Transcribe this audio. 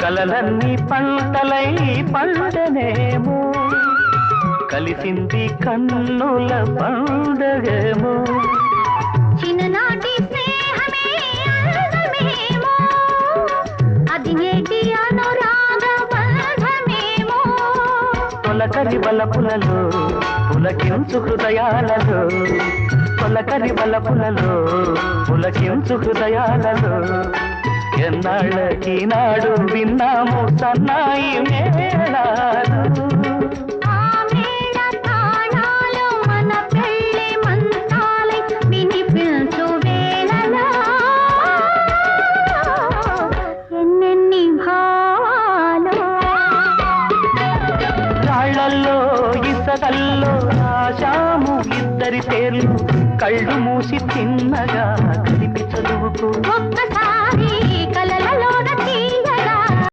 కలలన్నీ పంటలై పండనేమో కలిసింది కన్నుల పండగేమో చిన్ననాటి స్నేహమే అందమేమో అది నేటి అనురాగ బంధమేమో తొలకరి బలపులలో పులకించు హృదయాలలో తొలకరి బలపులలో పులకించు హృదయాలలో ఎన్నాళ్ళకి నాడు విన్నాము సన్నాయి మేళాలు ఆ మేళ తాళాలు మన పెళ్ళి మంత్రాలై వినిపించు వేళలో ఎన్నెన్ని భావాలు రాళ్లల్లో ఇసకల్లో రాశాము ఇద్దరి పేర్లు కళ్ళు మూసి తిన్నగా కలిపి చదువుకు ఒక్కసారి